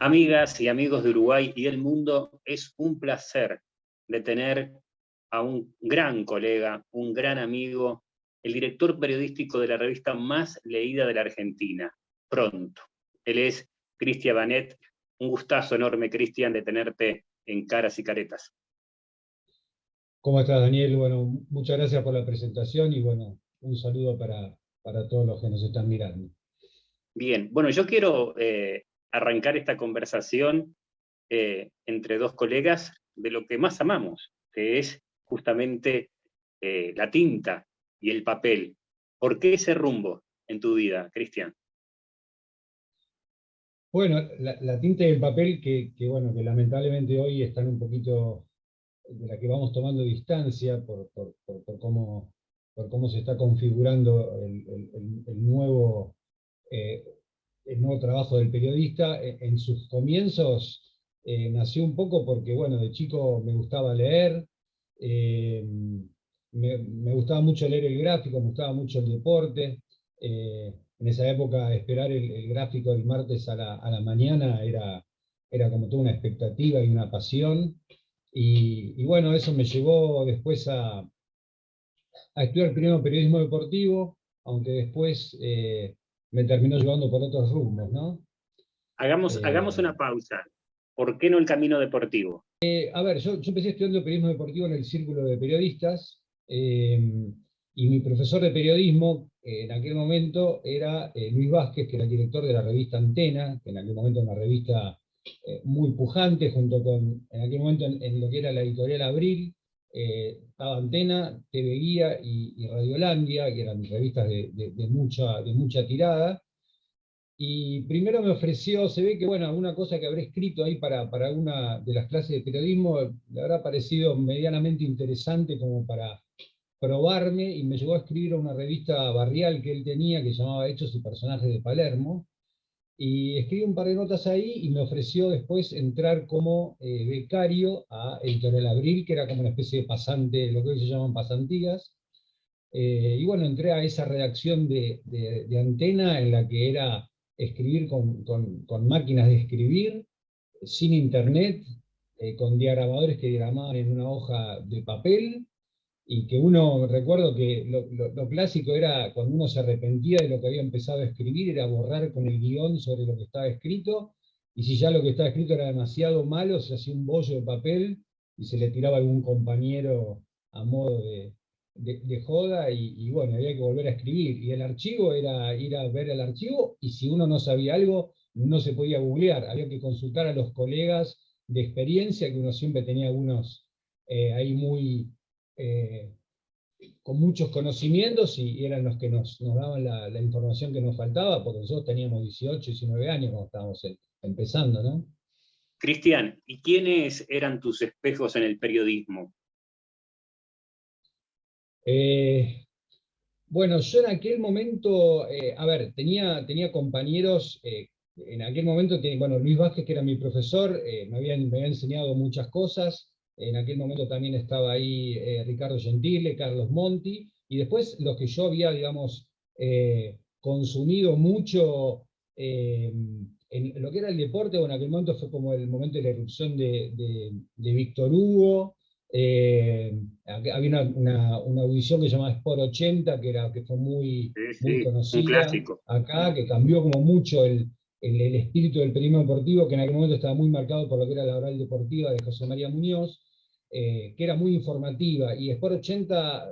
Amigas y amigos de Uruguay y del mundo, es un placer de tener a un gran colega, un gran amigo, el director periodístico de la revista más leída de la Argentina, Pronto. Él es Cristian Banet. Un gustazo enorme, Cristian, de tenerte en Caras y Caretas. ¿Cómo estás, Daniel? Bueno, muchas gracias por la presentación y bueno, un saludo para todos los que nos están mirando. Bien, bueno, yo quiero arrancar esta conversación entre dos colegas de lo que más amamos, que es justamente la tinta y el papel. ¿Por qué ese rumbo en tu vida, Cristian? Bueno, la tinta y el papel bueno, que lamentablemente hoy están un poquito, de la que vamos tomando distancia por cómo se está configurando eh, el nuevo trabajo del periodista. En sus comienzos nació un poco porque, bueno, de chico me gustaba leer, eh, me gustaba mucho leer el gráfico, me gustaba mucho el deporte. En esa época esperar el gráfico del martes a la mañana era como toda una expectativa y una pasión. Y bueno, eso me llevó después a estudiar primero periodismo deportivo, aunque después me terminó llevando por otros rumbos, ¿no? Hagamos una pausa. ¿Por qué no el camino deportivo? A ver, yo empecé estudiando periodismo deportivo en el Círculo de Periodistas, y mi profesor de periodismo en aquel momento era Luis Vázquez, que era el director de la revista Antena, que en aquel momento era una revista muy pujante, junto con, en aquel momento en lo que era la editorial Abril, estaba Antena, TV Guía y Radiolandia, que eran revistas de mucha tirada. Y primero me ofreció, se ve que, bueno, alguna cosa que habré escrito ahí para una de las clases de periodismo le habrá parecido medianamente interesante como para probarme, y me llevó a escribir a una revista barrial que él tenía, que se llamaba Hechos y Personajes de Palermo, y escribí un par de notas ahí, y me ofreció después entrar como becario a Editorial Abril, que era como una especie de pasante, lo que hoy se llaman pasantías. Y bueno, entré a esa redacción de Antena, en la que era escribir con máquinas de escribir, sin internet, con diagramadores que diagramaban en una hoja de papel, y que uno, recuerdo que lo clásico era, cuando uno se arrepentía de lo que había empezado a escribir, era borrar con el guión sobre lo que estaba escrito, y si ya lo que estaba escrito era demasiado malo, se hacía un bollo de papel y se le tiraba a algún compañero a modo de joda, y bueno, había que volver a escribir. Y el archivo era ir a ver el archivo, y si uno no sabía algo, no se podía googlear, había que consultar a los colegas de experiencia, que uno siempre tenía algunos ahí muy eh, con muchos conocimientos, y eran los que nos daban la información que nos faltaba, porque nosotros teníamos 18, 19 años cuando estábamos empezando, ¿no? Cristian, ¿y quiénes eran tus espejos en el periodismo? Eh, bueno, yo en aquel momento, a ver, tenía compañeros, en aquel momento, bueno, Luis Vázquez, que era mi profesor, me había enseñado muchas cosas. En aquel momento también estaba ahí Ricardo Gentile, Carlos Monti, y después los que yo había, digamos, consumido mucho en lo que era el deporte. Bueno, en aquel momento fue como el momento de la irrupción de Víctor Hugo. Había una audición que se llamaba Sport 80, que fue Sí, muy sí, un conocida clásico. acá, que cambió como mucho el espíritu del periodismo deportivo, que en aquel momento estaba muy marcado por lo que era la oral deportiva de José María Muñoz, que era muy informativa. Y Sport 80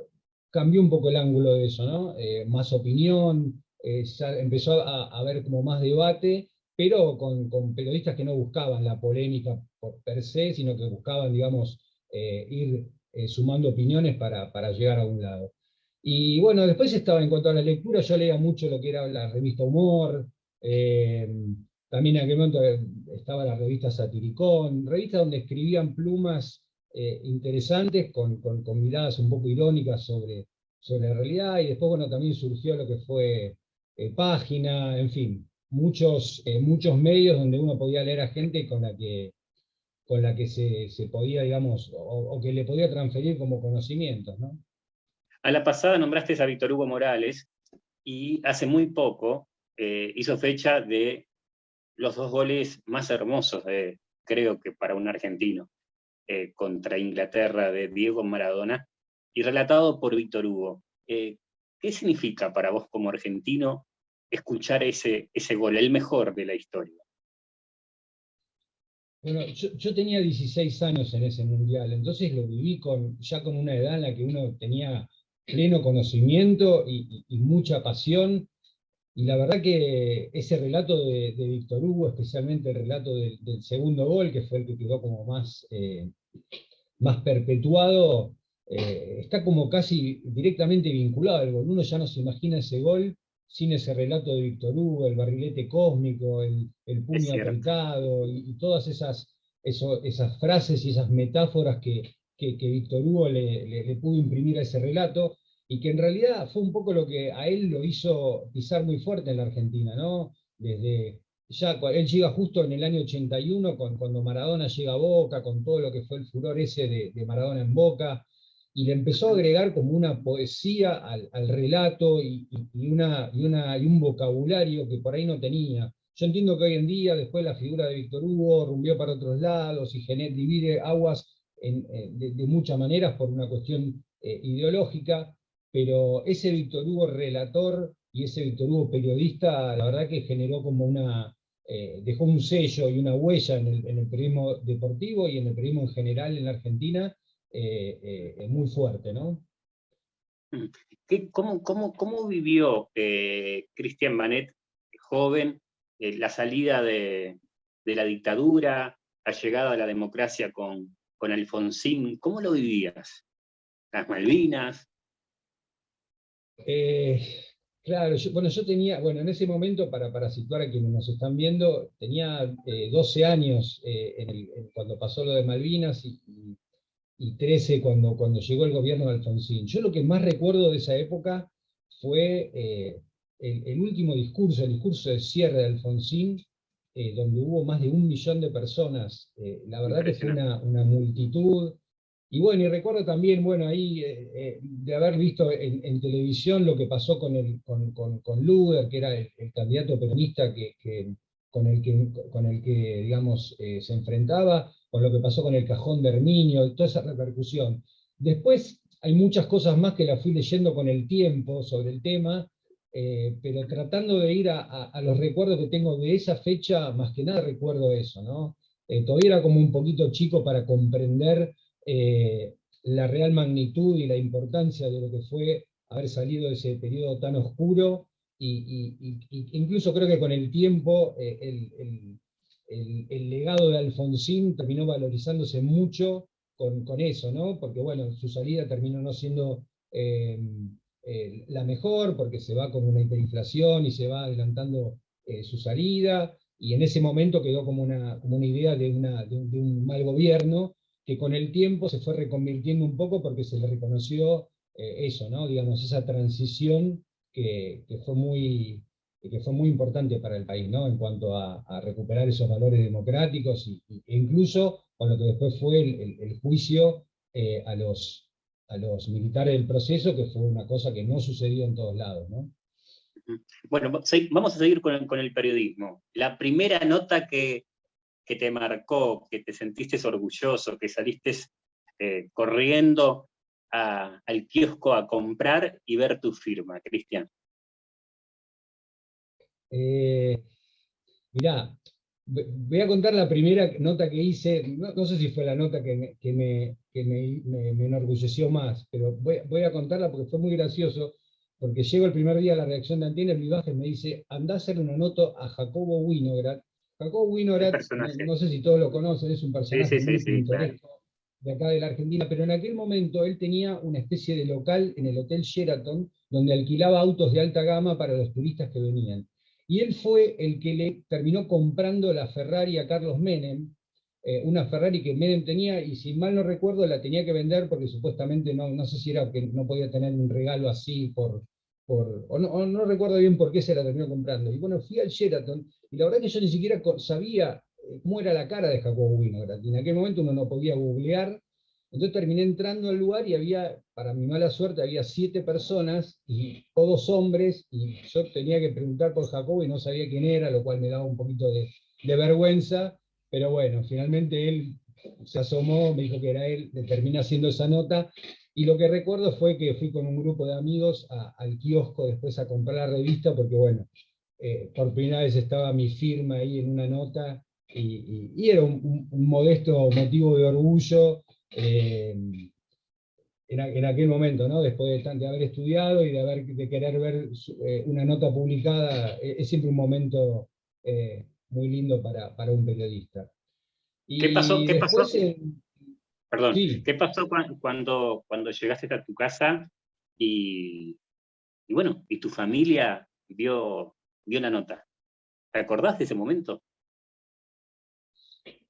cambió un poco el ángulo de eso, ¿no? Más opinión, ya empezó a haber como más debate, pero con periodistas que no buscaban la polémica por per se, sino que buscaban, digamos, ir sumando opiniones para llegar a un lado. Y bueno, después estaba, en cuanto a la lectura, yo leía mucho lo que era la revista Humor, eh, también en aquel momento estaba la revista Satiricón, revistas donde escribían plumas interesantes, con miradas un poco irónicas sobre la realidad. Y después, bueno, también surgió lo que fue Página, en fin, muchos medios donde uno podía leer a gente con la que se podía, digamos, o que le podía transferir como conocimientos, ¿no? A la pasada nombraste a Víctor Hugo Morales y hace muy poco hizo fecha de los dos goles más hermosos, creo que para un argentino, contra Inglaterra de Diego Maradona, y relatado por Víctor Hugo. ¿Qué significa para vos como argentino escuchar ese gol, el mejor de la historia? Bueno, yo tenía 16 años en ese mundial, entonces lo viví ya con una edad en la que uno tenía pleno conocimiento y mucha pasión. Y la verdad que ese relato de Víctor Hugo, especialmente el relato del segundo gol, que fue el que quedó como más perpetuado, está como casi directamente vinculado al gol. Uno ya no se imagina ese gol sin ese relato de Víctor Hugo, el barrilete cósmico, el puño apretado, y todas esas frases y esas metáforas que Víctor Hugo le pudo imprimir a ese relato, y que en realidad fue un poco lo que a él lo hizo pisar muy fuerte en la Argentina, ¿no? Él llega justo en el año 81, cuando Maradona llega a Boca, con todo lo que fue el furor ese de Maradona en Boca, y le empezó a agregar como una poesía al relato y un vocabulario que por ahí no tenía. Yo entiendo que hoy en día, después la figura de Víctor Hugo rumbió para otros lados y divide aguas de muchas maneras por una cuestión ideológica, pero ese Víctor Hugo relator y ese Víctor Hugo periodista, la verdad que generó como dejó un sello y una huella en el periodismo deportivo y en el periodismo en general en la Argentina, muy fuerte, ¿no? ¿Cómo vivió Cristian Manet, joven, la salida de la dictadura, la llegada a la democracia con Alfonsín? ¿Cómo lo vivías? ¿Las Malvinas? Claro, yo tenía, en ese momento, para situar a quienes nos están viendo, tenía 12 años cuando pasó lo de Malvinas y 13 cuando llegó el gobierno de Alfonsín. Yo lo que más recuerdo de esa época fue el último discurso, el discurso de cierre de Alfonsín, donde hubo más de 1 millón de personas. La verdad que fue una multitud. Y recuerdo también, ahí de haber visto en televisión lo que pasó con Luder, que era el candidato peronista con el que digamos, se enfrentaba, con lo que pasó con el cajón de Herminio, y toda esa repercusión. Después hay muchas cosas más que las fui leyendo con el tiempo sobre el tema, pero tratando de ir a los recuerdos que tengo de esa fecha, más que nada recuerdo eso, ¿no? Todavía era como un poquito chico para comprender la real magnitud y la importancia de lo que fue haber salido de ese periodo tan oscuro, y incluso creo que con el tiempo el legado de Alfonsín terminó valorizándose mucho con eso, ¿no? Porque su salida terminó no siendo la mejor, porque se va con una hiperinflación y se va adelantando su salida, y en ese momento quedó como una idea de un mal gobierno, que con el tiempo se fue reconvirtiendo un poco porque se le reconoció eso, ¿no? Digamos, esa transición que fue muy importante para el país, ¿no? En cuanto a recuperar esos valores democráticos, e incluso con lo que después fue el juicio a los militares del proceso, que fue una cosa que no sucedió en todos lados, ¿no? Bueno, vamos a seguir con el periodismo. La primera nota que te marcó, que te sentiste orgulloso, que saliste corriendo al kiosco a comprar y ver tu firma, Cristian. Mirá, voy a contar la primera nota que hice, no sé si fue la nota que me enorgulleció más, pero voy a contarla porque fue muy gracioso, porque llego el primer día a la redacción de Antena, Luis Vázquez me dice, andá a hacerle una nota a Jacobo Winograd. Jacobo Winograd, no sé si todos lo conocen, es un personaje muy pintoresco de acá de la Argentina, pero en aquel momento él tenía una especie de local en el Hotel Sheraton, donde alquilaba autos de alta gama para los turistas que venían. Y él fue el que le terminó comprando la Ferrari a Carlos Menem, una Ferrari que Menem tenía, y si mal no recuerdo la tenía que vender porque supuestamente no sé si era que no podía tener un regalo así o no recuerdo bien por qué se la terminó comprando. Y fui al Sheraton, y la verdad que yo ni siquiera sabía cómo era la cara de Jacobo Winograd. En aquel momento uno no podía googlear, entonces terminé entrando al lugar y para mi mala suerte, había 7 personas, y todos hombres, y yo tenía que preguntar por Jacobo y no sabía quién era, lo cual me daba un poquito de vergüenza, pero bueno, finalmente él se asomó, me dijo que era él, le terminé haciendo esa nota, y lo que recuerdo fue que fui con un grupo de amigos al kiosco después a comprar la revista, porque bueno, por primera vez estaba mi firma ahí en una nota, y era un modesto motivo de orgullo, en aquel momento, ¿no? Después de haber estudiado y de querer ver una nota publicada, es siempre un momento muy lindo para un periodista. ¿Qué pasó? Y ¿Qué pasó? después, Perdón, sí, ¿qué pasó cuando llegaste a tu casa y, y bueno, y tu familia vio la nota? ¿Te acordás de ese momento?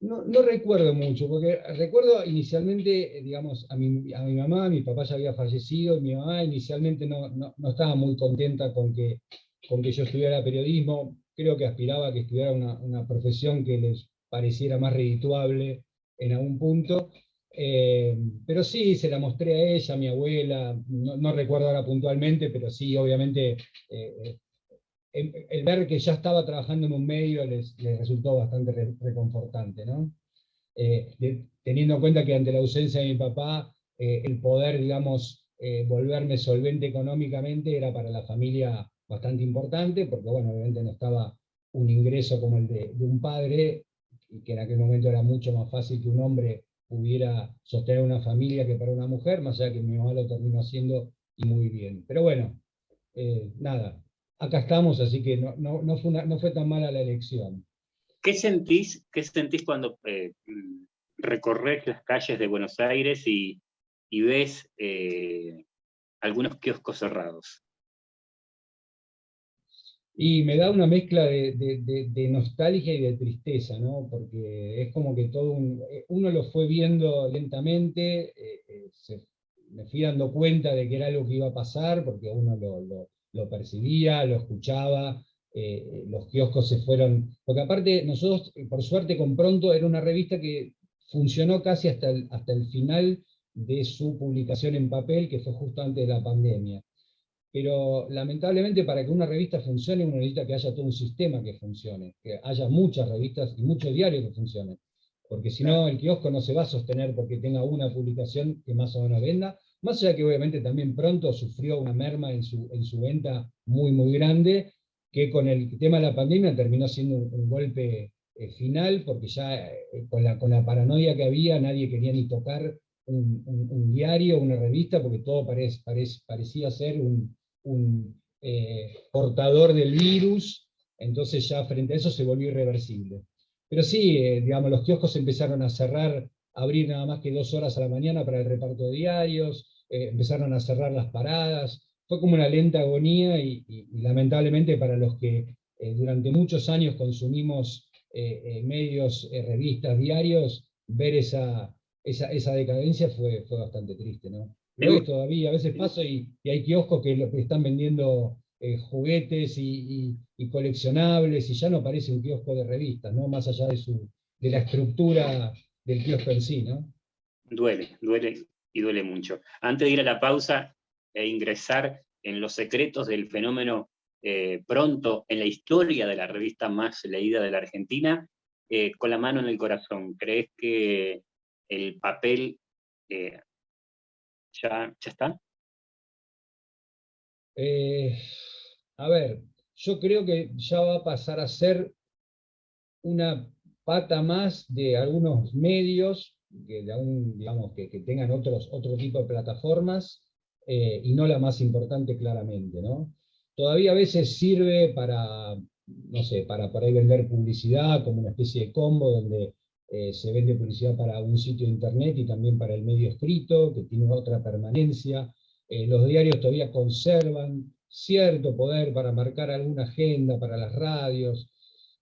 no recuerdo mucho, porque recuerdo inicialmente, digamos, a mi mamá, mi papá ya había fallecido, y mi mamá inicialmente no estaba muy contenta con que yo estudiara periodismo. Creo que aspiraba a que estudiara una profesión que les pareciera más redituable en algún punto. Pero sí, se la mostré a ella, a mi abuela, no recuerdo ahora puntualmente, pero sí, obviamente, el ver que ya estaba trabajando en un medio les resultó bastante reconfortante, ¿no? Teniendo en cuenta que ante la ausencia de mi papá, el poder, digamos, volverme solvente económicamente era para la familia bastante importante, porque bueno, obviamente no estaba un ingreso como el de un padre, y que en aquel momento era mucho más fácil que un hombre pudiera sostener una familia que para una mujer, más allá que mi mamá lo terminó haciendo y muy bien. Pero bueno, nada, acá estamos, así que no fue tan mala la elección. Qué sentís cuando recorres las calles de Buenos Aires y ves algunos kioscos cerrados? Y me da una mezcla de nostalgia y de tristeza, ¿no? Porque es como que uno lo fue viendo lentamente, me fui dando cuenta de que era algo que iba a pasar, porque uno lo percibía, lo escuchaba, los kioscos se fueron, porque aparte nosotros, por suerte con Pronto, era una revista que funcionó casi hasta el final de su publicación en papel, que fue justo antes de la pandemia. Pero lamentablemente para que una revista funcione, uno necesita que haya todo un sistema que funcione, que haya muchas revistas y muchos diarios que funcionen, porque si no el kiosco no se va a sostener porque tenga una publicación que más o menos venda, más allá que obviamente también Pronto sufrió una merma en su venta muy muy grande, que con el tema de la pandemia terminó siendo un golpe final, porque ya con la paranoia que había, nadie quería ni tocar un diario, una revista, porque todo parecía ser un portador del virus, entonces ya frente a eso se volvió irreversible. Pero sí, digamos, los kioscos empezaron a cerrar, a abrir nada más que 2 horas a la mañana para el reparto de diarios, empezaron a cerrar las paradas, fue como una lenta agonía y lamentablemente para los que durante muchos años consumimos medios, revistas, diarios, ver esa decadencia fue bastante triste, ¿no? Lo es todavía, a veces paso y hay kioscos que están vendiendo juguetes y coleccionables, y ya no parece un kiosco de revistas, ¿no? Más allá de la estructura del kiosco en sí, ¿no? Duele y duele mucho. Antes de ir a la pausa e ingresar en los secretos del fenómeno Pronto en la historia de la revista más leída de la Argentina, con la mano en el corazón, ¿crees que el papel eh, ya está? Eh, a ver, yo creo que ya va a pasar a ser una pata más de algunos medios, digamos, que tengan otro tipo de plataformas, y no la más importante claramente, ¿no? Todavía a veces sirve para, no sé, para por ahí vender publicidad como una especie de combo donde se vende publicidad para un sitio de internet y también para el medio escrito, que tiene otra permanencia. Los diarios todavía conservan cierto poder para marcar alguna agenda para las radios,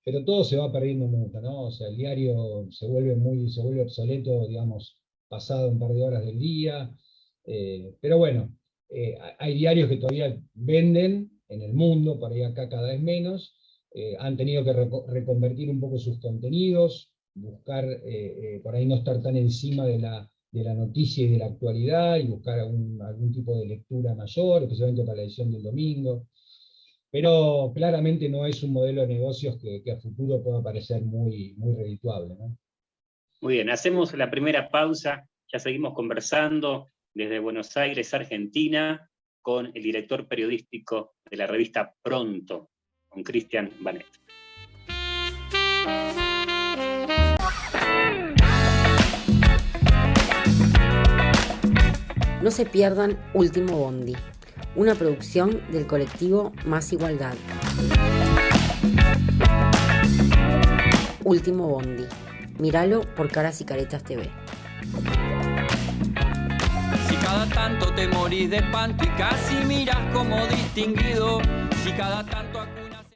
pero todo se va perdiendo mucho, ¿no? O sea, el diario se vuelve obsoleto, digamos, pasado un par de horas del día. Pero bueno, hay diarios que todavía venden en el mundo, por ahí acá cada vez menos. Han tenido que reconvertir un poco sus contenidos, buscar por ahí no estar tan encima de la noticia y de la actualidad, y buscar algún tipo de lectura mayor, especialmente para la edición del domingo. pero claramente no es un modelo de negocios que a futuro pueda parecer muy, muy redituable, ¿no? Muy bien, hacemos la primera pausa, ya seguimos conversando desde Buenos Aires, Argentina, con el director periodístico de la revista Pronto, con Cristian Banet. No se pierdan Último Bondi, una producción del colectivo Más Igualdad. Último Bondi. Míralo por Caras y Caretas TV. Si cada tanto te morís de espanto y casi miras como distinguido, si cada tanto acunas...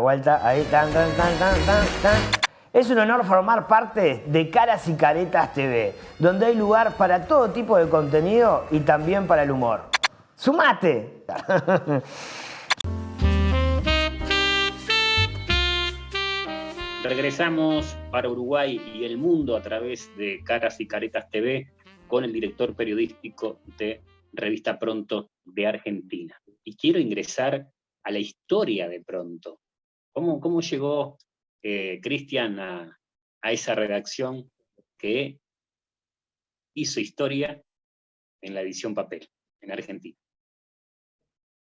Vuelta, ahí, tan. Es un honor formar parte de Caras y Caretas TV, donde hay lugar para todo tipo de contenido y también para el humor. ¡Sumate! Regresamos para Uruguay y el mundo a través de Caras y Caretas TV con el director periodístico de Revista Pronto de Argentina. Y quiero ingresar a la historia de Pronto. ¿Cómo llegó Cristian a esa redacción que hizo historia en la edición papel en Argentina?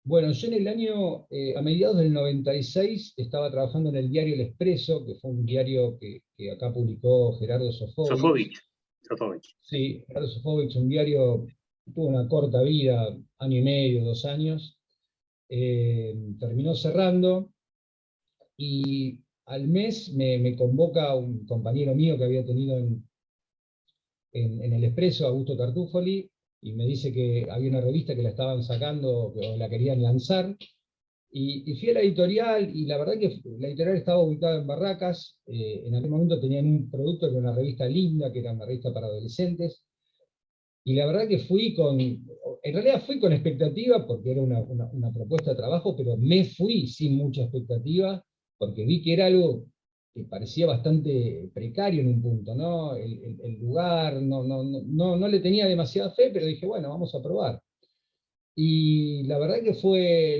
Bueno, yo en el año, a mediados del 96, estaba trabajando en el diario El Expreso, que fue un diario que acá publicó Gerardo Sofovich. Sí, Gerardo Sofovich, un diario que tuvo una corta vida, año y medio, 2 años. Terminó cerrando, y al mes me convoca un compañero mío que había tenido en El Expreso, Augusto Tartufoli, y me dice que había una revista que la estaban sacando, o la querían lanzar, y fui a la editorial, y la verdad que la editorial estaba ubicada en Barracas. En aquel momento tenían un producto que era una revista linda, que era una revista para adolescentes, y la verdad que en realidad fui con expectativa, porque era una propuesta de trabajo, pero me fui sin mucha expectativa, porque vi que era algo que parecía bastante precario en un punto, ¿no? El lugar, no le tenía demasiada fe, pero dije, bueno, vamos a probar. Y la verdad que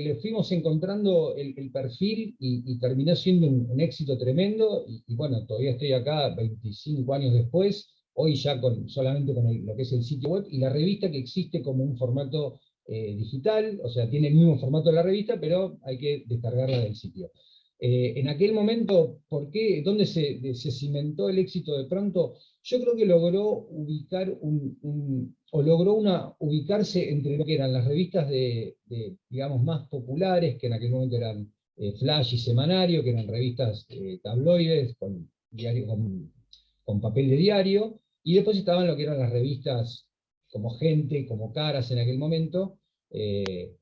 le fuimos encontrando el perfil, y terminó siendo un éxito tremendo, y bueno, todavía estoy acá 25 años después, hoy ya solamente con lo que es el sitio web, y la revista, que existe como un formato digital, o sea, tiene el mismo formato de la revista, pero hay que descargarla del sitio. En aquel momento, ¿dónde se cimentó el éxito de Pronto? Yo creo que logró ubicarse entre lo que eran las revistas digamos, más populares, que en aquel momento eran Flash y Semanario, que eran revistas tabloides, con papel de diario, y después estaban lo que eran las revistas como Gente, como Caras en aquel momento, que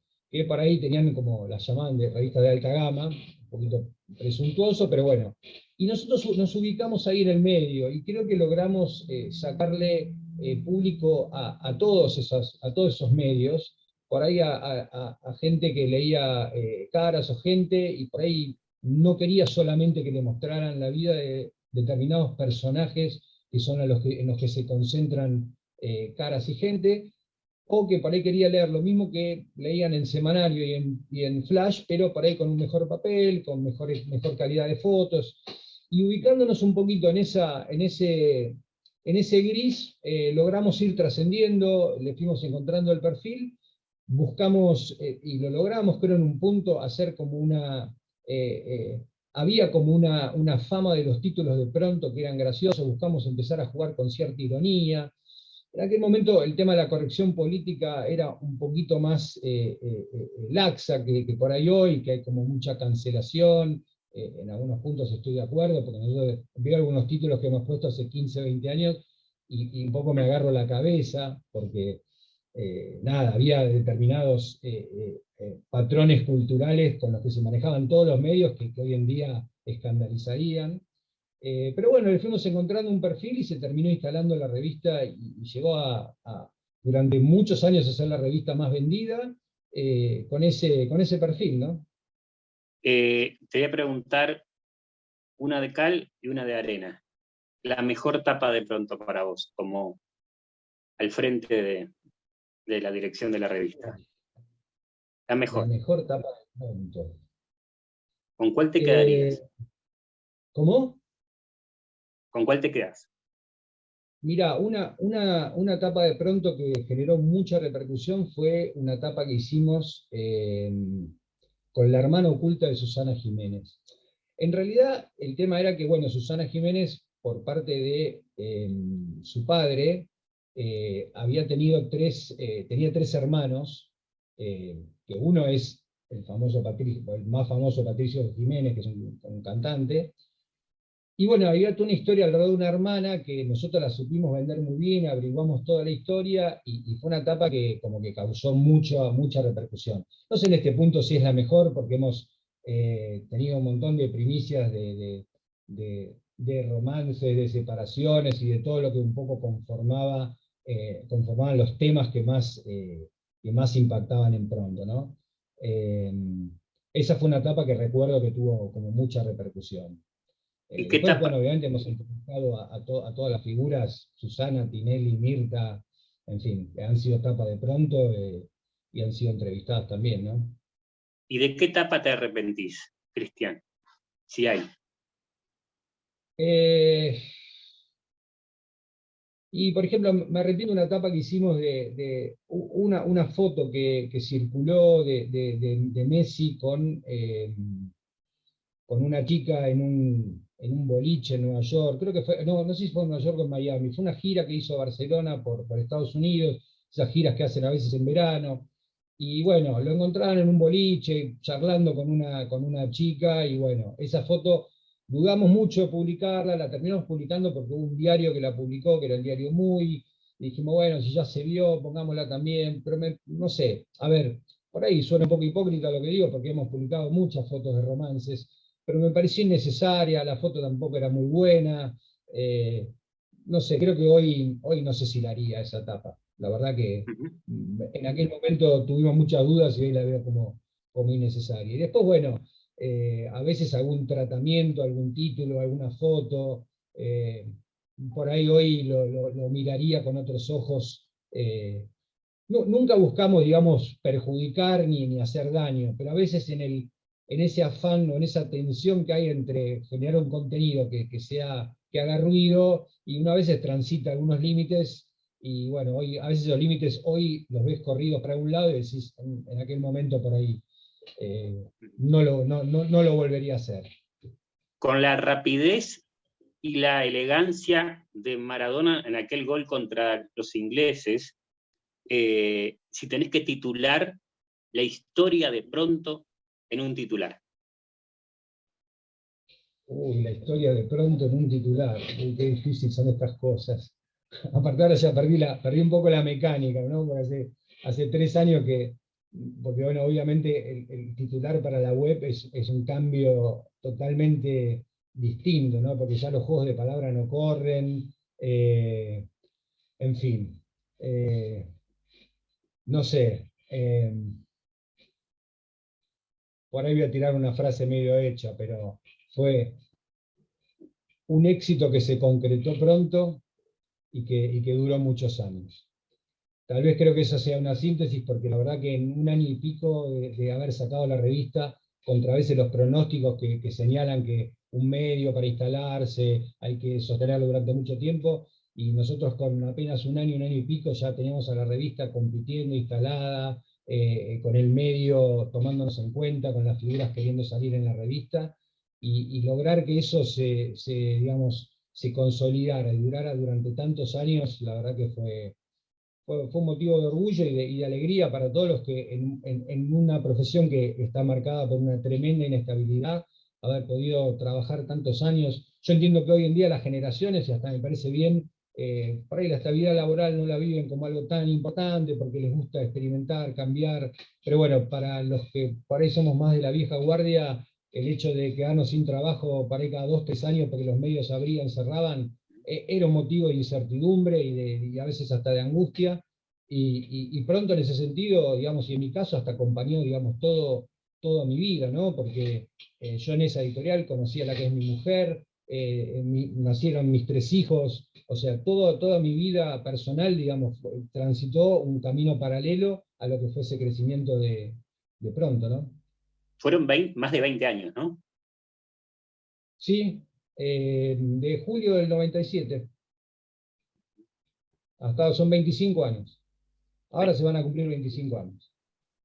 por ahí tenían, como las llamaban, de revistas de alta gama, un poquito presuntuoso, pero bueno. Y nosotros nos ubicamos ahí en el medio, y creo que logramos sacarle público a todos esos medios, por ahí a gente que leía Caras o Gente, y por ahí no quería solamente que le mostraran la vida de determinados personajes, que son en los que se concentran Caras y Gente, o que por ahí quería leer lo mismo que leían en Semanario y en Flash, pero por ahí con un mejor papel, con mejor calidad de fotos, y ubicándonos un poquito en ese gris, logramos ir trascendiendo, le fuimos encontrando el perfil, buscamos, y lo logramos, creo, en un punto, hacer como había como una fama de los títulos de Pronto que eran graciosos, buscamos empezar a jugar con cierta ironía. En aquel momento el tema de la corrección política era un poquito más laxa que por ahí hoy, que hay como mucha cancelación. En algunos puntos estoy de acuerdo, porque nosotros veo algunos títulos que hemos puesto hace 15, 20 años, y un poco me agarro la cabeza, porque nada, había determinados patrones culturales con los que se manejaban todos los medios que hoy en día escandalizarían. Pero bueno, le fuimos encontrando un perfil, y se terminó instalando la revista, y llegó durante muchos años a ser la revista más vendida, con ese perfil, ¿no? Te voy a preguntar una de cal y una de arena. la mejor tapa de pronto para vos, como al frente de la dirección de la revista? La La mejor. mejor tapa de pronto. ¿Con cuál te quedarías? ¿Cómo? ¿Con cuál te quedas? Mira, una tapa de pronto que generó mucha repercusión fue una tapa que hicimos con la hermana oculta de Susana Jiménez. En realidad, el tema era que, bueno, Susana Jiménez, por parte de su padre, tenía tres hermanos, que uno es el más famoso Patricio Jiménez, que es un cantante. Y bueno, había toda una historia alrededor de una hermana que nosotros la supimos vender muy bien, averiguamos toda la historia, y fue una etapa que como que causó mucha repercusión. No sé en este punto si es la mejor, porque hemos tenido un montón de primicias de romances, de separaciones y de todo lo que un poco conformaban los temas que más impactaban en pronto, ¿no? Esa fue una etapa que recuerdo que tuvo como mucha repercusión. ¿Y qué Después, etapa? bueno, obviamente hemos entrevistado a todas las figuras, Susana, Tinelli, Mirta, en fin, que han sido tapas de pronto y han sido entrevistadas también, ¿no? ¿Y de qué etapa te arrepentís, Cristian? Si hay. Y por ejemplo, me arrepiento de una etapa que hicimos de una foto que circuló de Messi con una chica en un boliche en Nueva York, creo que fue, no sé si fue en Nueva York o en Miami, fue una gira que hizo Barcelona por Estados Unidos, esas giras que hacen a veces en verano, y bueno, lo encontraron en un boliche, charlando con una chica, y bueno, esa foto dudamos mucho de publicarla, la terminamos publicando porque hubo un diario que la publicó, que era el diario Muy, y dijimos, bueno, si ya se vio, pongámosla también, pero no sé, a ver, por ahí suena un poco hipócrita lo que digo, porque hemos publicado muchas fotos de romances, pero me pareció innecesaria, la foto tampoco era muy buena, no sé, creo que hoy no sé si la haría esa etapa. La verdad que en aquel momento tuvimos muchas dudas y hoy la veo como innecesaria. Y después, bueno, a veces algún tratamiento, algún título, alguna foto, por ahí hoy lo miraría con otros ojos. Nunca buscamos, digamos, perjudicar ni hacer daño, pero a veces en ese afán o en esa tensión que hay entre generar un contenido que haga ruido, y una vez transita algunos límites, y bueno, a veces los límites hoy los ves corridos para un lado y decís, en aquel momento por ahí no lo volvería a hacer. Con la rapidez y la elegancia de Maradona en aquel gol contra los ingleses, si tenés que titular la historia de pronto en un titular. La historia de pronto en un titular. Qué difícil son estas cosas. Aparte ahora ya perdí un poco la mecánica, ¿no? Porque hace 3 años porque bueno, obviamente el titular para la web es un cambio totalmente distinto, ¿no? Porque ya los juegos de palabra no corren, en fin. No sé. Por ahí voy a tirar una frase medio hecha, pero fue un éxito que se concretó pronto y que duró muchos años. Tal vez creo que esa sea una síntesis, porque la verdad que en 1 año y pico de haber sacado la revista, contra a veces los pronósticos que señalan que un medio para instalarse hay que sostenerlo durante mucho tiempo, y nosotros con apenas 1 año y pico ya teníamos a la revista compitiendo, instalada, con el medio tomándonos en cuenta, con las figuras queriendo salir en la revista, y lograr que eso se consolidara y durara durante tantos años, la verdad que fue un motivo de orgullo y de alegría para todos los que en una profesión que está marcada por una tremenda inestabilidad, haber podido trabajar tantos años. Yo entiendo que hoy en día las generaciones, y hasta me parece bien, por ahí la estabilidad laboral no la viven como algo tan importante porque les gusta experimentar, cambiar, pero bueno, para los que por ahí somos más de la vieja guardia, el hecho de quedarnos sin trabajo para ahí cada 2 o 3 años porque los medios abrían, cerraban, era un motivo de incertidumbre y a veces hasta de angustia, y pronto en ese sentido, digamos, y en mi caso hasta acompañó, digamos, toda mi vida, ¿no? Porque yo en esa editorial conocí a la que es mi mujer, nacieron mis 3 hijos, o sea, toda mi vida personal, digamos, transitó un camino paralelo a lo que fue ese crecimiento de Pronto, ¿no? Fueron más de 20 años, ¿no? Sí, de julio del 97. Hasta son 25 años. Ahora se van a cumplir 25 años.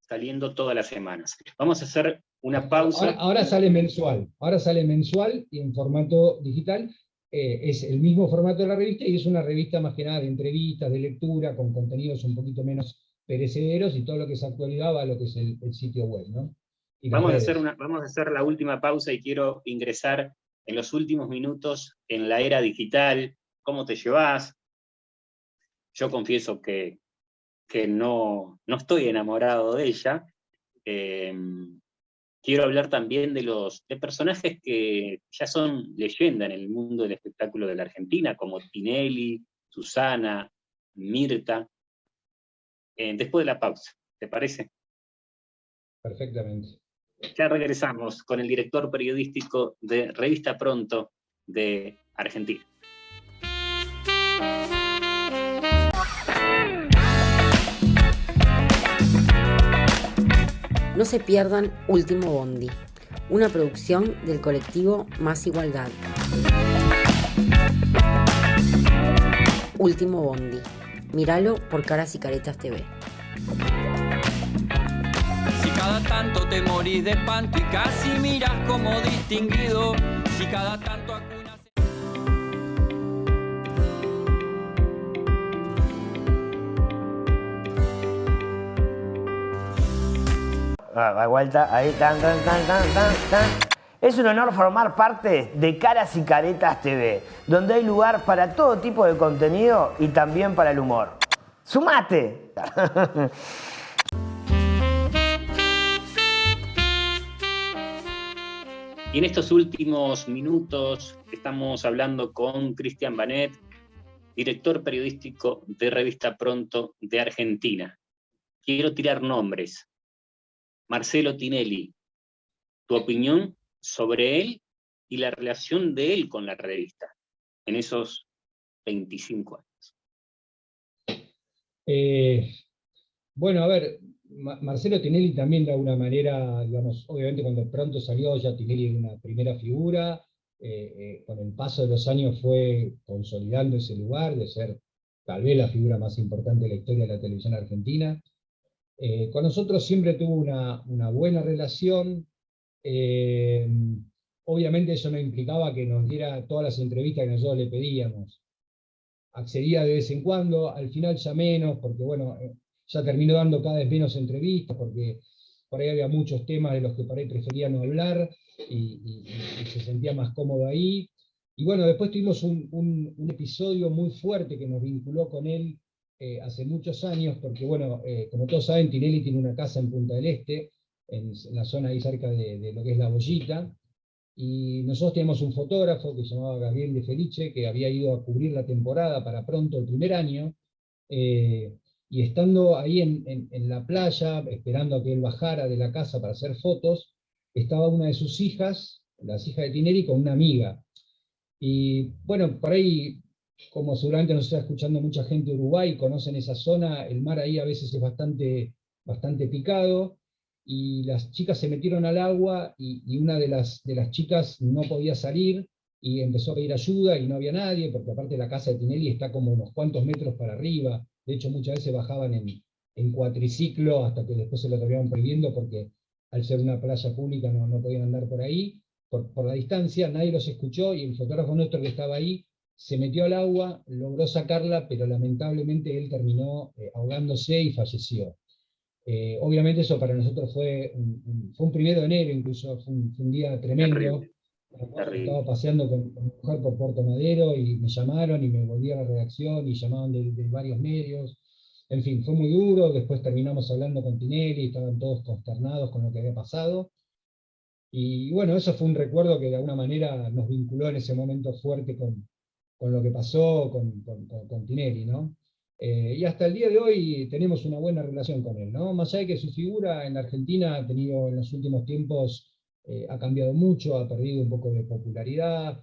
Saliendo todas las semanas. Vamos a hacer una pausa. Ahora sale mensual y en formato digital. Es el mismo formato de la revista y es una revista más que nada de entrevistas, de lectura, con contenidos un poquito menos perecederos y todo lo que es actualidad va a lo que es el sitio web, ¿no? Vamos a hacer la última pausa y quiero ingresar en los últimos minutos en la era digital. ¿Cómo te llevas? Yo confieso que no estoy enamorado de ella. Quiero hablar también de personajes que ya son leyenda en el mundo del espectáculo de la Argentina, como Tinelli, Susana, Mirta. Después de la pausa, ¿te parece? Perfectamente. Ya regresamos con el director periodístico de Revista Pronto de Argentina. No se pierdan Último Bondi, una producción del colectivo Más Igualdad. Último Bondi. Míralo por Caras y Caretas TV. Si cada tanto te morís de espanto y casi miras como distinguido, si cada tanto acunas... Vuelta, ahí, tan. Es un honor formar parte de Caras y Caretas TV, donde hay lugar para todo tipo de contenido y también para el humor. ¡Sumate! Y en estos últimos minutos estamos hablando con Cristian Banet, director periodístico de Revista Pronto de Argentina. Quiero tirar nombres. Marcelo Tinelli, tu opinión sobre él y la relación de él con la revista en esos 25 años. Bueno, a ver, Marcelo Tinelli también de alguna manera, digamos, obviamente cuando Pronto salió ya Tinelli era una primera figura, con el paso de los años fue consolidando ese lugar de ser tal vez la figura más importante de la historia de la televisión argentina. Con nosotros siempre tuvo una buena relación. Obviamente eso no implicaba que nos diera todas las entrevistas que nosotros le pedíamos. Accedía de vez en cuando, al final ya menos, porque bueno, ya terminó dando cada vez menos entrevistas, porque por ahí había muchos temas de los que por ahí prefería no hablar, y se sentía más cómodo ahí. Y bueno, después tuvimos un episodio muy fuerte que nos vinculó con él, hace muchos años, porque bueno, como todos saben, Tinelli tiene una casa en Punta del Este, en la zona ahí cerca de lo que es La Bollita, y nosotros teníamos un fotógrafo que se llamaba Gabriel De Felice, que había ido a cubrir la temporada para Pronto el primer año, y estando ahí en la playa, esperando a que él bajara de la casa para hacer fotos, estaba una de sus hijas, las hijas de Tinelli, con una amiga. Y bueno, por ahí, como seguramente nos está escuchando mucha gente de Uruguay, conocen esa zona, el mar ahí a veces es bastante picado, y las chicas se metieron al agua, y una de las chicas no podía salir, y empezó a pedir ayuda, y no había nadie, porque aparte la casa de Tinelli está como unos cuantos metros para arriba, de hecho muchas veces bajaban en cuatriciclo, hasta que después se lo terminaron prohibiendo, porque al ser una playa pública no podían andar por ahí, por la distancia, nadie los escuchó, y el fotógrafo nuestro que estaba ahí se metió al agua, logró sacarla, pero lamentablemente él terminó ahogándose y falleció. Obviamente eso para nosotros fue un 1 de enero, incluso fue un día tremendo. Estaba paseando con mi mujer por Puerto Madero y me llamaron y me volví a la redacción y llamaban de varios medios. En fin, fue muy duro. Después terminamos hablando con Tinelli, estaban todos consternados con lo que había pasado. Y bueno, eso fue un recuerdo que de alguna manera nos vinculó en ese momento fuerte con lo que pasó con Tinelli, ¿no? Y hasta el día de hoy tenemos una buena relación con él, ¿no? Más allá de que su figura en la Argentina ha tenido en los últimos tiempos, ha cambiado mucho, ha perdido un poco de popularidad,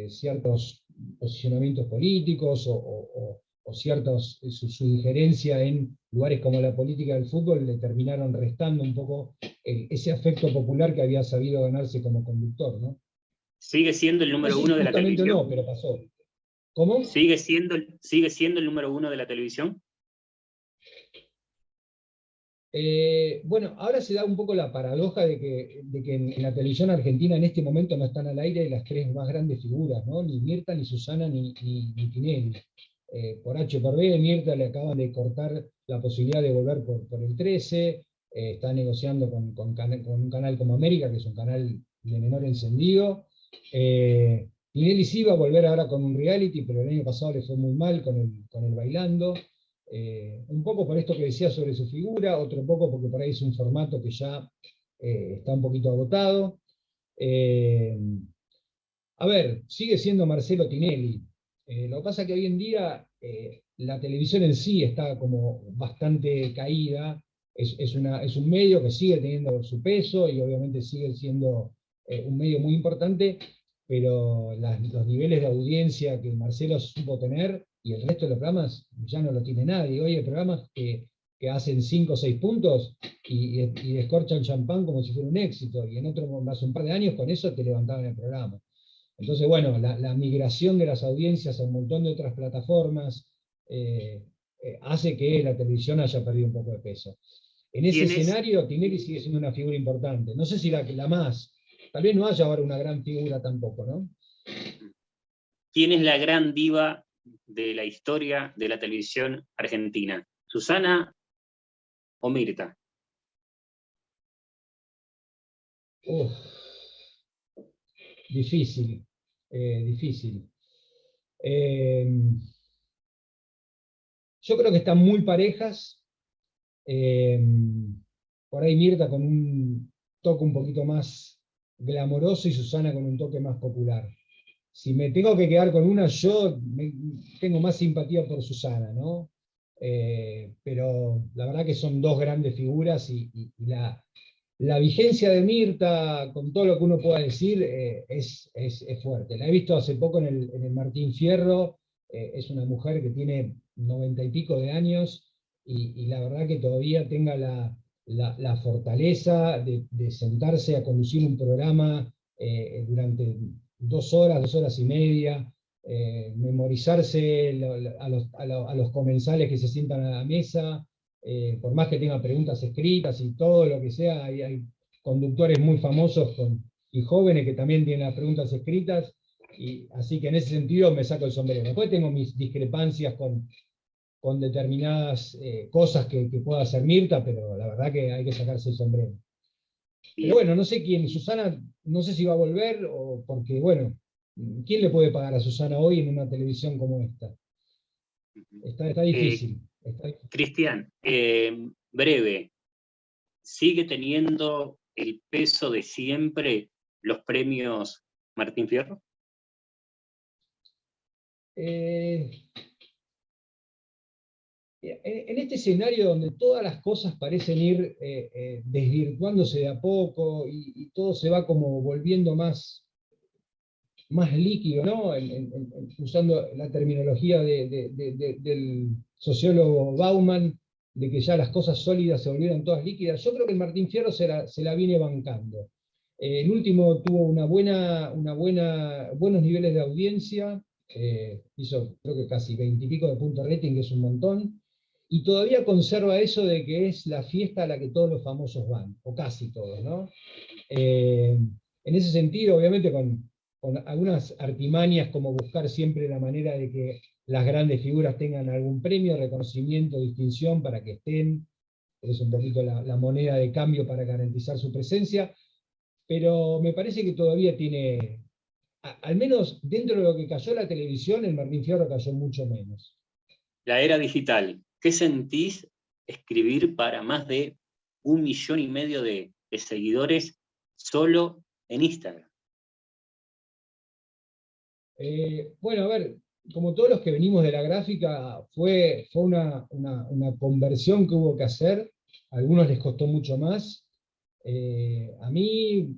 ciertos posicionamientos políticos o ciertos, su injerencia en lugares como la política del fútbol le terminaron restando un poco ese afecto popular que había sabido ganarse como conductor, ¿no? Sigue siendo el número No sé si uno de la justamente televisión. no, pero pasó. ¿Cómo? ¿Sigue siendo el número uno de la televisión? Bueno, ahora se da un poco la paradoja de que en la televisión argentina en este momento no están al aire las tres más grandes figuras, ¿no? Ni Mirta, ni Susana, ni Tinelli. Por H por B, Mirta le acaban de cortar la posibilidad de volver por el 13, está negociando con un canal como América, que es un canal de menor encendido. Tinelli sí va a volver ahora con un reality, pero el año pasado le fue muy mal con el Bailando. Un poco por esto que decía sobre su figura, otro poco porque por ahí es un formato que ya está un poquito agotado. A ver, sigue siendo Marcelo Tinelli. Lo que pasa es que hoy en día la televisión en sí está como bastante caída. Es un medio que sigue teniendo su peso y obviamente sigue siendo un medio muy importante, pero los niveles de audiencia que Marcelo supo tener y el resto de los programas ya no lo tiene nadie. Hoy hay programas que hacen 5 o 6 puntos y descorchan champán como si fuera un éxito, y en hace un par de años con eso te levantaban el programa. Entonces, bueno, la migración de las audiencias a un montón de otras plataformas hace que la televisión haya perdido un poco de peso. En ese escenario, Tinelli sigue siendo una figura importante. No sé si la más. Tal vez no haya ahora una gran figura tampoco, ¿no? ¿Quién es la gran diva de la historia de la televisión argentina? ¿Susana o Mirta? Difícil, difícil. Yo creo que están muy parejas. Por ahí Mirta con un toque un poquito más glamoroso y Susana con un toque más popular. Si me tengo que quedar con una, yo tengo más simpatía por Susana, ¿no? Pero la verdad que son dos grandes figuras y la vigencia de Mirta, con todo lo que uno pueda decir, es fuerte. La he visto hace poco en el Martín Fierro, es una mujer que tiene 90 y pico de años, y la verdad que todavía tenga la fortaleza de sentarse a conducir un programa durante 2 horas y media, memorizarse a los comensales que se sientan a la mesa, por más que tenga preguntas escritas y todo lo que sea, hay conductores muy famosos y jóvenes que también tienen las preguntas escritas, y así que en ese sentido me saco el sombrero. Después tengo mis discrepancias con determinadas cosas que pueda hacer Mirta, pero la verdad que hay que sacarse el sombrero. Pero bueno, no sé quién, Susana, no sé si va a volver, o porque, bueno, ¿quién le puede pagar a Susana hoy en una televisión como esta? Está difícil. Cristian, breve, ¿sigue teniendo el peso de siempre los premios Martín Fierro? En este escenario donde todas las cosas parecen ir desvirtuándose de a poco y todo se va como volviendo más líquido, ¿no? Usando la terminología del sociólogo Bauman, de que ya las cosas sólidas se volvieron todas líquidas, yo creo que el Martín Fierro se la viene bancando. El último tuvo buenos niveles de audiencia, hizo creo que casi 20 y pico de puntos de rating, que es un montón, y todavía conserva eso de que es la fiesta a la que todos los famosos van, o casi todos, ¿no? En ese sentido, obviamente con algunas artimañas, como buscar siempre la manera de que las grandes figuras tengan algún premio, reconocimiento, distinción para que estén, es un poquito la moneda de cambio para garantizar su presencia, pero me parece que todavía tiene, al menos dentro de lo que cayó la televisión, el Martín Fierro cayó mucho menos. La era digital, ¿qué sentís escribir para más de 1,5 millones de seguidores solo en Instagram? Bueno, a ver, como todos los que venimos de la gráfica, fue una conversión que hubo que hacer. A algunos les costó mucho más. A mí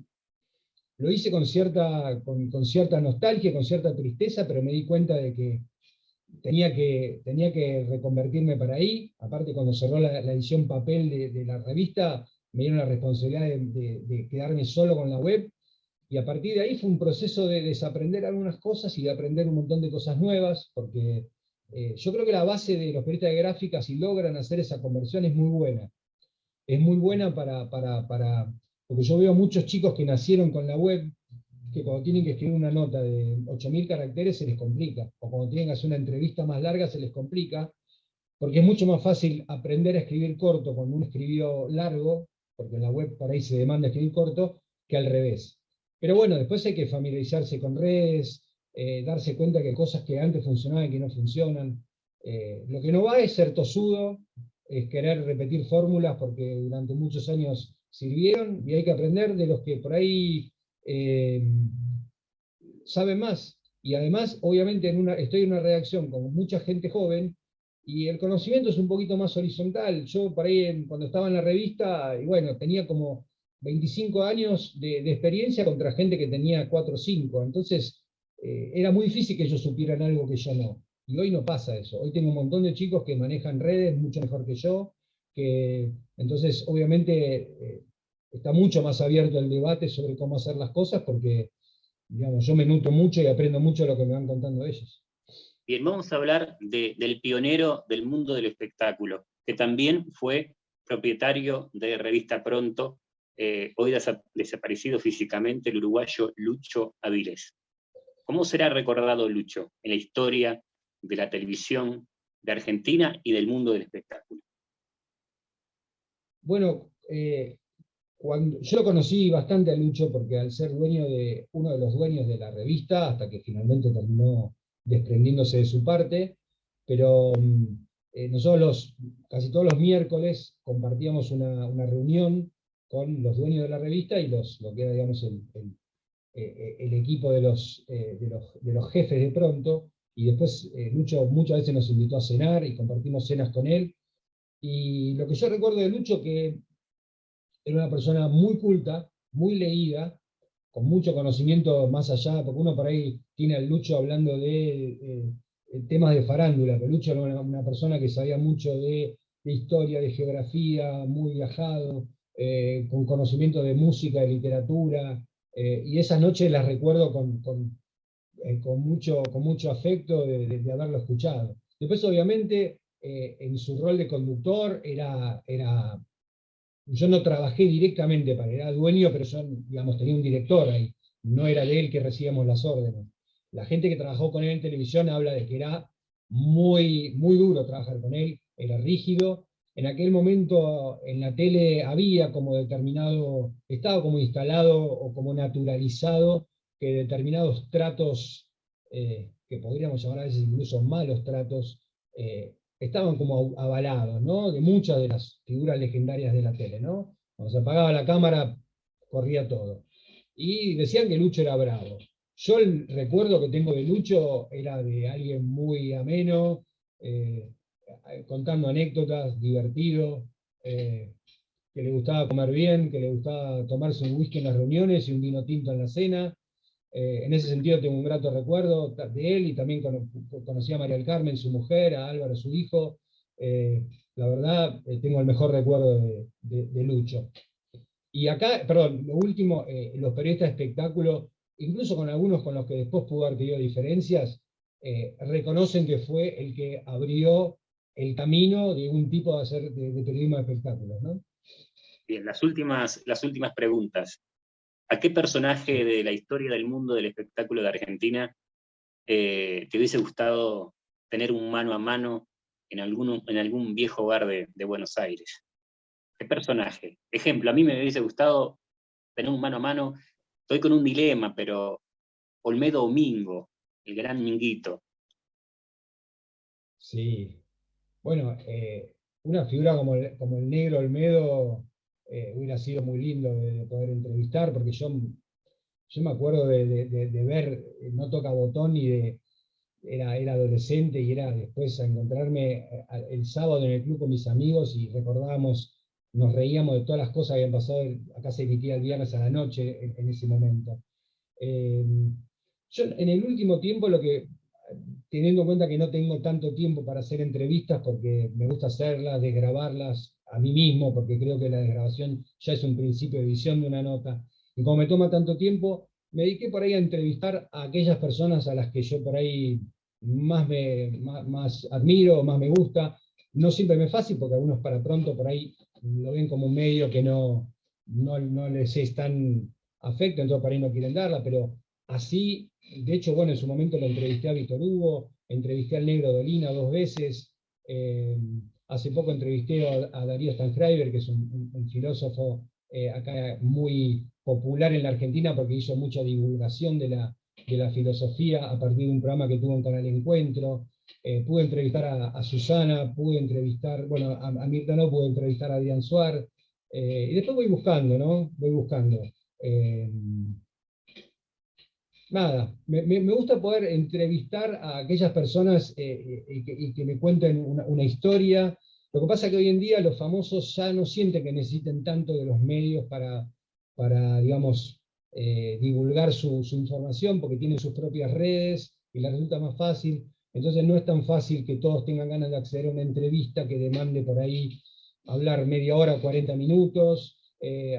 lo hice con cierta nostalgia, con cierta tristeza, pero me di cuenta de que tenía que reconvertirme para ahí. Aparte, cuando cerró la edición papel de la revista, me dieron la responsabilidad de quedarme solo con la web, y a partir de ahí fue un proceso de desaprender algunas cosas y de aprender un montón de cosas nuevas, porque yo creo que la base de los periodistas de gráfica, si logran hacer esa conversión, es muy buena. Es muy buena porque yo veo muchos chicos que nacieron con la web, que cuando tienen que escribir una nota de 8.000 caracteres se les complica, o cuando tienen que hacer una entrevista más larga se les complica, porque es mucho más fácil aprender a escribir corto cuando uno escribió largo, porque en la web por ahí se demanda escribir corto, que al revés. Pero bueno, después hay que familiarizarse con redes, darse cuenta que cosas que antes funcionaban y que no funcionan. Lo que no va es ser tosudo, es querer repetir fórmulas porque durante muchos años sirvieron, y hay que aprender de los que por ahí saben más. Y además, obviamente, estoy en una redacción con mucha gente joven, y el conocimiento es un poquito más horizontal. Yo por ahí, cuando estaba en la revista, y bueno, tenía como 25 años de experiencia contra gente que tenía 4 o 5. Entonces, era muy difícil que ellos supieran algo que yo no. Y hoy no pasa eso. Hoy tengo un montón de chicos que manejan redes mucho mejor que yo, entonces, obviamente, está mucho más abierto el debate sobre cómo hacer las cosas, porque, digamos, yo me nutro mucho y aprendo mucho de lo que me van contando ellos. Bien, vamos a hablar del pionero del mundo del espectáculo, que también fue propietario de Revista Pronto, hoy desaparecido físicamente, el uruguayo Lucho Avilés. ¿Cómo será recordado Lucho en la historia de la televisión de Argentina y del mundo del espectáculo? Bueno, yo lo conocí bastante a Lucho porque al ser uno de los dueños de la revista, hasta que finalmente terminó desprendiéndose de su parte, pero nosotros casi todos los miércoles compartíamos una reunión con los dueños de la revista y lo que era, digamos, el equipo de los jefes de Pronto, y después Lucho muchas veces nos invitó a cenar y compartimos cenas con él. Y lo que yo recuerdo de Lucho, que era una persona muy culta, muy leída, con mucho conocimiento más allá, porque uno por ahí tiene al Lucho hablando de temas de farándula, pero Lucho era una persona que sabía mucho de historia, de geografía, muy viajado, con conocimiento de música, de literatura, y esas noches las recuerdo con mucho afecto de haberlo escuchado. Después, obviamente, en su rol de conductor yo no trabajé directamente para él, era dueño, pero yo, digamos, tenía un director ahí, no era de él que recibíamos las órdenes. La gente que trabajó con él en televisión habla de que era muy, muy duro trabajar con él, era rígido. En aquel momento en la tele había como estaba como instalado o como naturalizado que determinados tratos, que podríamos llamar a veces incluso malos tratos, estaban como avalados, ¿no? De muchas de las figuras legendarias de la tele, ¿no? Cuando se apagaba la cámara, corría todo. Y decían que Lucho era bravo. Yo el recuerdo que tengo de Lucho era de alguien muy ameno, contando anécdotas, divertido, que le gustaba comer bien, que le gustaba tomarse un whisky en las reuniones y un vino tinto en la cena. En ese sentido tengo un grato recuerdo de él, y también conocí a María del Carmen, su mujer, a Álvaro, su hijo. La verdad, tengo el mejor recuerdo de Lucho. Y acá, perdón, lo último, los periodistas de espectáculo, incluso con algunos con los que después pudo haber tenido diferencias, reconocen que fue el que abrió el camino de un tipo de periodismo de espectáculos, ¿no? Bien, las últimas preguntas. ¿A qué personaje de la historia del mundo del espectáculo de Argentina te hubiese gustado tener un mano a mano en algún viejo bar de Buenos Aires? ¿Qué personaje? Ejemplo, a mí me hubiese gustado tener un mano a mano. Estoy con un dilema, pero Olmedo o Mingo, el gran Minguito. Sí. Bueno, una figura como el negro Olmedo hubiera sido muy lindo de poder entrevistar, porque yo me acuerdo de ver No Toca Botón, era adolescente, y era después a encontrarme el sábado en el club con mis amigos y nos reíamos de todas las cosas que habían pasado. Acá se emitía el viernes a la noche en ese momento. Yo en el último tiempo, teniendo en cuenta que no tengo tanto tiempo para hacer entrevistas, porque me gusta hacerlas, desgrabarlas a mí mismo, porque creo que la desgrabación ya es un principio de edición de una nota, y como me toma tanto tiempo, me dediqué por ahí a entrevistar a aquellas personas a las que yo por ahí más admiro, más me gusta. No siempre me es fácil, porque algunos para pronto por ahí lo ven como un medio que no les es tan afecto, entonces por ahí no quieren darla, pero así, de hecho, bueno, en su momento lo entrevisté a Víctor Hugo, entrevisté al Negro Dolina 2 veces, hace poco entrevisté a Darío Stanfreiber, que es un filósofo acá muy popular en la Argentina, porque hizo mucha divulgación de la filosofía a partir de un programa que tuvo en Canal Encuentro. Pude entrevistar a Susana, pude entrevistar, bueno, a Mirta no, pude entrevistar a Adrián Suar, y después voy buscando, ¿no? Voy buscando. Nada, me gusta poder entrevistar a aquellas personas y que me cuenten una historia. Lo que pasa es que hoy en día los famosos ya no sienten que necesiten tanto de los medios para digamos, divulgar su información, porque tienen sus propias redes y les resulta más fácil. Entonces no es tan fácil que todos tengan ganas de acceder a una entrevista que demande por ahí hablar media hora, 40 minutos,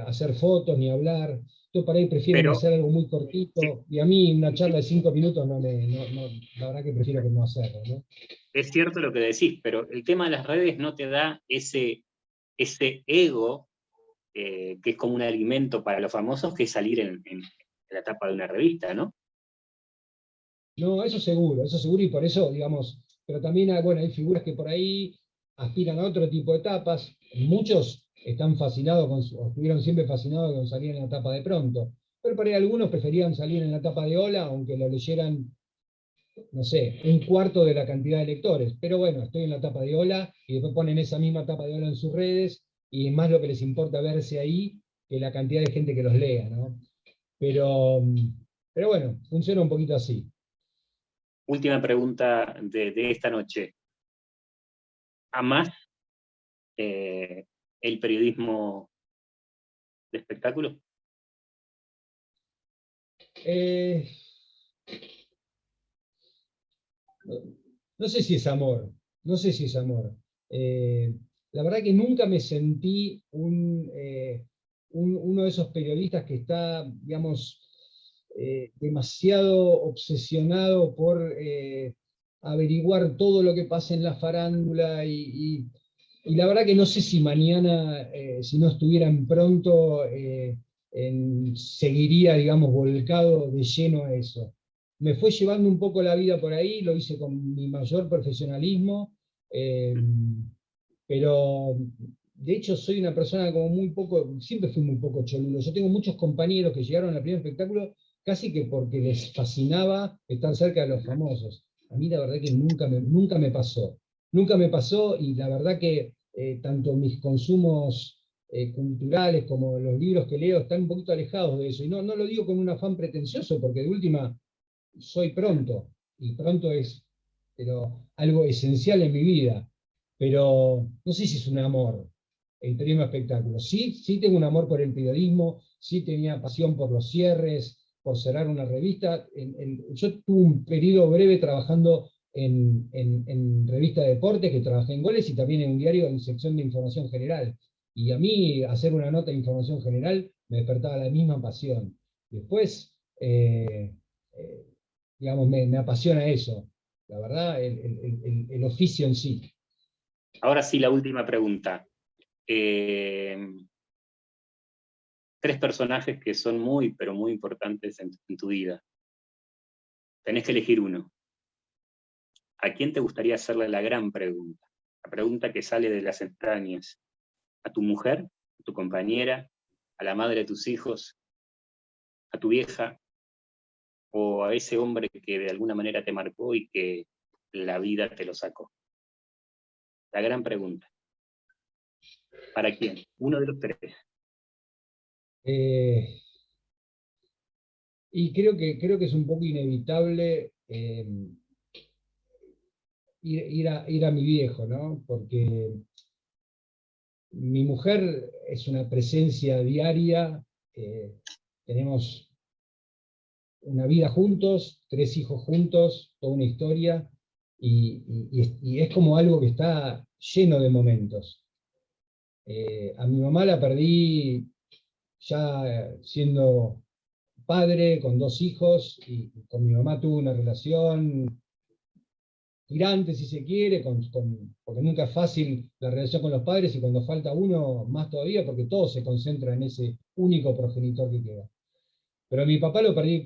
hacer fotos, ni hablar. Yo para ahí prefieren Pero hacer algo muy sí, cortito, y a mí una charla de 5 minutos la verdad que prefiero que no hacerlo, ¿no? es cierto lo que decís, pero el tema de las redes no te da ese ego que es como un alimento para los famosos, que es salir en la tapa de una revista, ¿no? No, eso seguro, y por eso, digamos, pero también bueno, hay figuras que por ahí aspiran a otro tipo de etapas. Muchos están fascinados o estuvieron siempre fascinados con salir en la tapa de Pronto, pero por ahí algunos preferían salir en la tapa de Hola, aunque lo leyeran, no sé, un cuarto de la cantidad de lectores. Pero bueno, estoy en la tapa de Hola, y después ponen esa misma tapa de Hola en sus redes, y es más lo que les importa verse ahí que la cantidad de gente que los lea, ¿no? Pero, pero bueno, funciona un poquito así. Última pregunta de esta noche. ¿Amás el periodismo de espectáculo? Eh, no sé si es amor, no sé si es amor. La verdad que nunca me sentí uno de esos periodistas que está, digamos, demasiado obsesionado por averiguar todo lo que pasa en la farándula, y la verdad que no sé si mañana, si no estuvieran pronto, seguiría, digamos, volcado de lleno a eso. Me fue llevando un poco la vida por ahí, lo hice con mi mayor profesionalismo, pero de hecho soy una persona como muy poco, siempre fui muy poco cholulo. Yo tengo muchos compañeros que llegaron al primer espectáculo casi que porque les fascinaba estar cerca de los famosos. A mí la verdad que nunca me pasó. Nunca me pasó, y la verdad que tanto mis consumos culturales como los libros que leo están un poquito alejados de eso. Y no lo digo con un afán pretencioso, porque de última soy Pronto, y Pronto es algo esencial en mi vida, pero no sé si es un amor el periodismo de espectáculo. Sí tengo un amor por el periodismo, sí tenía pasión por los cierres, por cerrar una revista. Yo tuve un periodo breve trabajando en revista de deportes, que trabajé en Goles, y también en un diario en sección de información general. Y a mí hacer una nota de información general me despertaba la misma pasión. Después, digamos, me apasiona eso, la verdad, el oficio en sí. Ahora sí, la última pregunta. 3 personajes que son muy, pero muy importantes en tu vida. Tenés que elegir uno. ¿A quién te gustaría hacerle la gran pregunta? La pregunta que sale de las entrañas. ¿A tu mujer? ¿A tu compañera? ¿A la madre de tus hijos? ¿A tu vieja? ¿O a ese hombre que de alguna manera te marcó y que la vida te lo sacó? La gran pregunta. ¿Para quién? Uno de los 3. Y creo que es un poco inevitable ir a mi viejo, ¿no? Porque mi mujer es una presencia diaria, tenemos una vida juntos, 3 hijos juntos, toda una historia, y es como algo que está lleno de momentos. A mi mamá la perdí ya siendo padre, con 2 hijos, y con mi mamá tuve una relación tirante, si se quiere, porque nunca es fácil la relación con los padres, y cuando falta uno, más todavía, porque todo se concentra en ese único progenitor que queda. Pero a mi papá lo perdí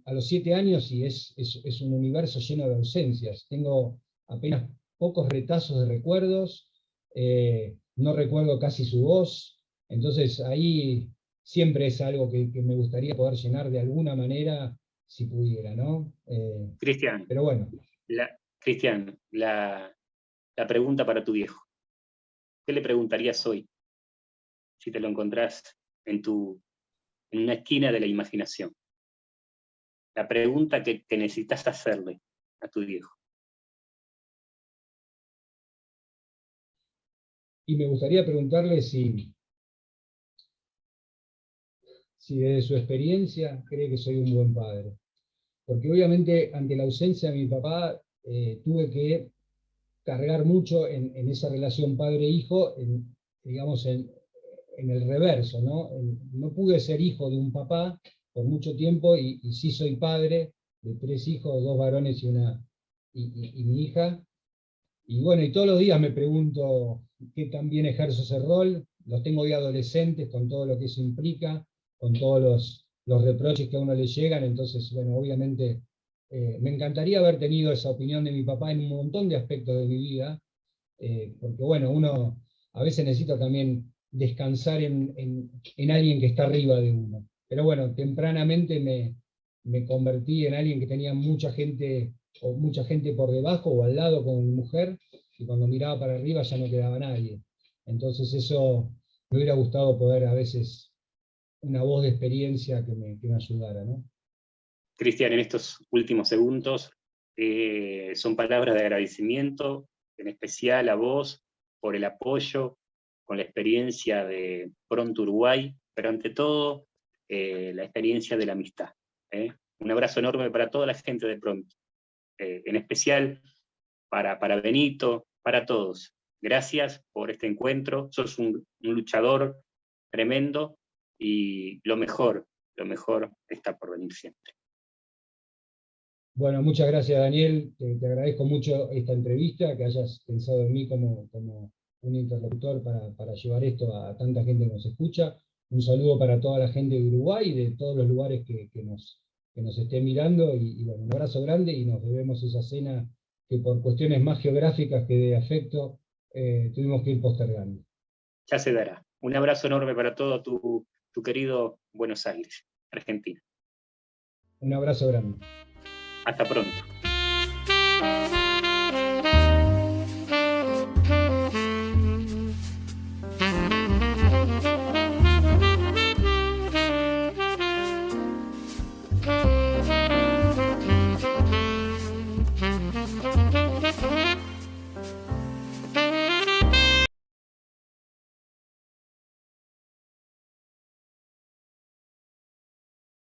a los 7 años, y es un universo lleno de ausencias. Tengo apenas pocos retazos de recuerdos, no recuerdo casi su voz, entonces ahí siempre es algo que me gustaría poder llenar de alguna manera, si pudiera, ¿no? Cristian, Pero bueno. Cristian, la pregunta para tu viejo. ¿Qué le preguntarías hoy si te lo encontrás en una esquina de la imaginación? La pregunta que necesitas hacerle a tu viejo. Y me gustaría preguntarle si desde su experiencia cree que soy un buen padre. Porque obviamente ante la ausencia de mi papá tuve que cargar mucho en esa relación padre-hijo, digamos, en el reverso, ¿no? No pude ser hijo de un papá por mucho tiempo, y sí soy padre de 3 hijos, 2 varones y mi hija. Y bueno, y todos los días me pregunto qué tan bien ejerzo ese rol. Los tengo de adolescentes, con todo lo que eso implica, con todos los reproches que a uno le llegan. Entonces, bueno, obviamente me encantaría haber tenido esa opinión de mi papá en un montón de aspectos de mi vida, porque bueno, uno a veces necesita también descansar en alguien que está arriba de uno. Pero bueno, tempranamente me convertí en alguien que tenía mucha gente por debajo o al lado con mi mujer, y cuando miraba para arriba ya no quedaba nadie. Entonces eso me hubiera gustado poder a veces una voz de experiencia que me ayudara, ¿no? Cristian, en estos últimos segundos son palabras de agradecimiento, en especial a vos por el apoyo, con la experiencia de Pronto Uruguay, pero ante todo la experiencia de la amistad. Un abrazo enorme para toda la gente de Pronto, en especial para Benito, para todos. Gracias por este encuentro, sos un luchador tremendo, y lo mejor está por venir siempre. Bueno, muchas gracias, Daniel. Te agradezco mucho esta entrevista, que hayas pensado en mí como un interlocutor para llevar esto a tanta gente que nos escucha. Un saludo para toda la gente de Uruguay y de todos los lugares que nos estén mirando. Y bueno, un abrazo grande, y nos debemos esa cena que por cuestiones más geográficas que de afecto tuvimos que ir postergando. Ya se dará. Un abrazo enorme para todo tu querido Buenos Aires, Argentina. Un abrazo grande. Hasta pronto.